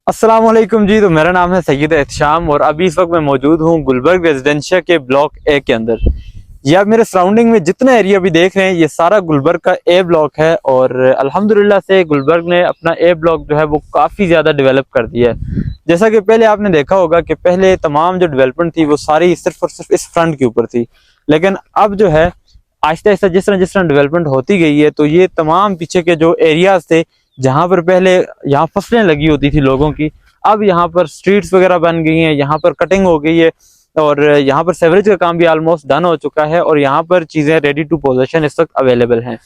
अस्सलाम वालेकुम जी। तो मेरा नाम है सैयद एहतशाम और अभी इस वक्त मैं मौजूद हूँ गुलबर्ग रेजिडेंशिया के ब्लॉक ए के अंदर। ये आप मेरे सराउंडिंग में जितना एरिया भी देख रहे हैं ये सारा गुलबर्ग का ए ब्लॉक है और अल्हम्दुलिल्लाह से गुलबर्ग ने अपना ए ब्लॉक जो है वो काफ़ी ज़्यादा डेवलप कर दिया है। जैसा कि पहले आपने देखा होगा कि पहले तमाम जो डेवलपमेंट थी वो सारी सिर्फ और सिर्फ इस फ्रंट के ऊपर थी, लेकिन अब जो है आहिस्ता आहिस्ता जिस तरह डेवलपमेंट होती गई है तो ये तमाम पीछे के जो एरियाज थे जहाँ पर पहले यहाँ फसलें लगी होती थी लोगों की, अब यहाँ पर स्ट्रीट्स वगैरह बन गई हैं, यहाँ पर कटिंग हो गई है और यहाँ पर सेवरेज का काम भी ऑलमोस्ट डन हो चुका है और यहाँ पर चीज़ें रेडी टू पोजेशन इस वक्त अवेलेबल हैं।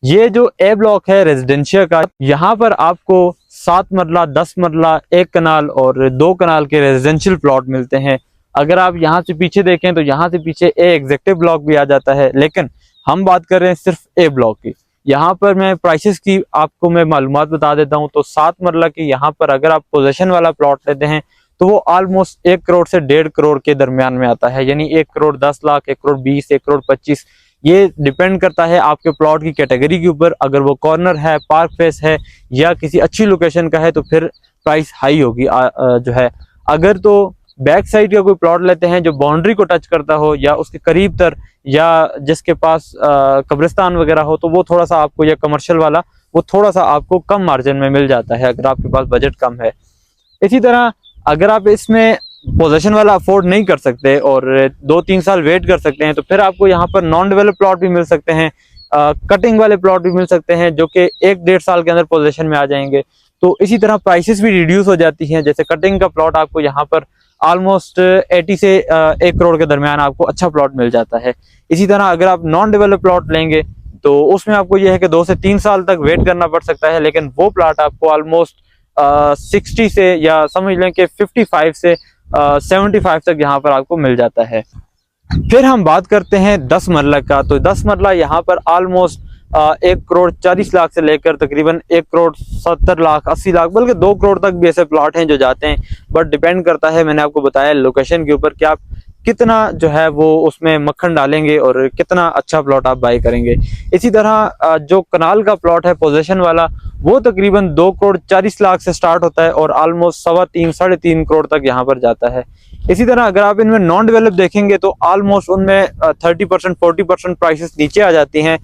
ये जो ए ब्लॉक है रेजिडेंशिया का, यहाँ पर आपको 7 मरला, 10 मरला, 1 कनाल और 2 कनाल के रेजिडेंशियल प्लॉट मिलते हैं। अगर आप यहाँ से पीछे देखें तो यहाँ से पीछे ए एग्जेक्टिव ब्लॉक भी आ जाता है, लेकिन हम बात कर रहे हैं सिर्फ ए ब्लॉक की। यहाँ पर मैं प्राइसेस की आपको मैं मालूमात बता देता हूँ। तो 7 मरला की यहाँ पर अगर आप पोजेशन वाला प्लॉट लेते हैं तो वो ऑलमोस्ट 1 करोड़ से 1.5 करोड़ के दरमियान में आता है, यानी 1 करोड़ 10 लाख, 1 करोड़ 20, 1 करोड़ 25। ये डिपेंड करता है आपके प्लॉट की कैटेगरी के ऊपर। अगर वो कॉर्नर है, पार्क फेस है या किसी अच्छी लोकेशन का है तो फिर प्राइस हाई होगी जो है। अगर तो बैक साइड का कोई प्लॉट लेते हैं जो बाउंड्री को टच करता हो या उसके करीब तर या जिसके पास कब्रिस्तान वगैरह हो तो वो थोड़ा सा आपको, या कमर्शियल वाला, वो थोड़ा सा आपको कम मार्जिन में मिल जाता है अगर आपके पास बजट कम है। इसी तरह अगर आप इसमें पोजेशन वाला अफोर्ड नहीं कर सकते और 2-3 साल वेट कर सकते हैं तो फिर आपको यहाँ पर नॉन डेवलप प्लॉट भी मिल सकते हैं, कटिंग वाले प्लॉट भी मिल सकते हैं जो कि 1-1.5 साल के अंदर पोजेशन में आ जाएंगे। तो इसी तरह प्राइसेस भी रिड्यूस हो जाती हैं। जैसे कटिंग का प्लॉट आपको यहाँ पर ऑलमोस्ट 80 से 1 करोड़ के दरमियान आपको अच्छा प्लॉट मिल जाता है। इसी तरह अगर आप नॉन डेवलप प्लॉट लेंगे तो उसमें आपको यह है कि 2 से 3 साल तक वेट करना पड़ सकता है, लेकिन वो प्लॉट आपको ऑलमोस्ट 60 से, या समझ लें कि 55 से 75 तक यहाँ पर आपको मिल जाता है। फिर हम बात करते हैं 10 मरला का। तो 10 मरला यहाँ पर ऑलमोस्ट 1 करोड़ 40 लाख से लेकर तकरीबन 1 करोड़ 70 लाख, 80 लाख, बल्कि 2 करोड़ तक भी ऐसे प्लॉट हैं जो जाते हैं। बट डिपेंड करता है, मैंने आपको बताया, लोकेशन के ऊपर कि आप कितना जो है वो उसमें मक्खन डालेंगे और कितना अच्छा प्लॉट आप बाई करेंगे। इसी तरह जो कनाल का प्लॉट है पोजेशन वाला, वो तकरीबन 2 करोड़ 40 लाख से स्टार्ट होता है और ऑलमोस्ट 3.25 साढ़े 3 करोड़ तक यहाँ पर जाता है। इसी तरह अगर आप इनमें नॉन डेवलप देखेंगे तो ऑलमोस्ट उनमें 30% 40% प्राइसेस नीचे आ जाती हैं।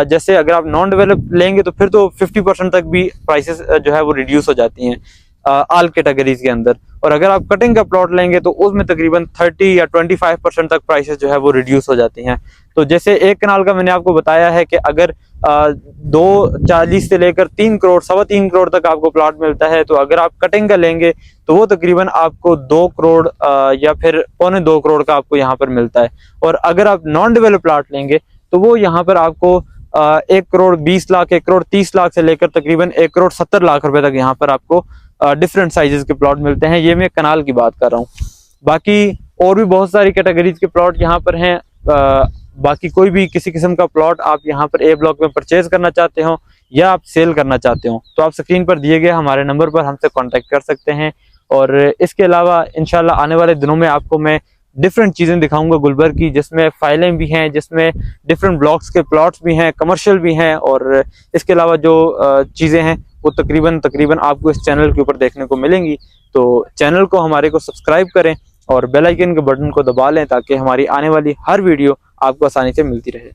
जैसे अगर आप नॉन डेवलप लेंगे तो फिर तो 50% तक भी प्राइसेस जो है वो रिड्यूस हो जाती हैं ऑल कैटेगरीज के अंदर। और अगर आप कटिंग का प्लॉट लेंगे तो उसमें तकरीबन 30 या 25% तक प्राइसेस जो है वो रिड्यूस हो जाती हैं। तो जैसे 1 कनाल का मैंने आपको बताया है कि अगर 2.40 से लेकर 3 करोड़, 3.25 करोड़ तक आपको प्लॉट मिलता है, तो अगर आप कटिंग का लेंगे तो वो तकरीबन आपको 2 करोड़ या फिर 2.25 करोड़ का आपको यहाँ पर मिलता है। और अगर आप नॉन डेवलप प्लॉट लेंगे तो वो यहाँ पर आपको 1 करोड़ 20 लाख, 1 करोड़ 30 लाख से लेकर तकरीबन 1 करोड़ 70 लाख रुपए तक यहाँ पर आपको डिफरेंट साइजेस के प्लॉट मिलते हैं। ये मैं कनाल की बात कर रहा हूँ। बाकी और भी बहुत सारी कैटेगरीज के प्लॉट यहाँ पर हैं। बाकी कोई भी किसी किस्म का प्लॉट आप यहाँ पर ए ब्लॉक में परचेज करना चाहते हो या आप सेल करना चाहते हो तो आप स्क्रीन पर दिए गए हमारे नंबर पर हमसे कांटेक्ट कर सकते हैं। और इसके अलावा इंशाल्लाह आने वाले दिनों में आपको मैं डिफरेंट चीज़ें दिखाऊंगा गुलबर्ग की, जिसमें फाइलें भी हैं, जिसमें डिफरेंट ब्लॉक्स के प्लॉट्स भी हैं, कमर्शियल भी हैं। और इसके अलावा जो चीज़ें हैं वो तकरीबन आपको इस चैनल के ऊपर देखने को मिलेंगी। तो चैनल को हमारे को सब्सक्राइब करें और बेल आइकन के बटन को दबा लें ताकि हमारी आने वाली हर वीडियो आपको आसानी से मिलती रहे।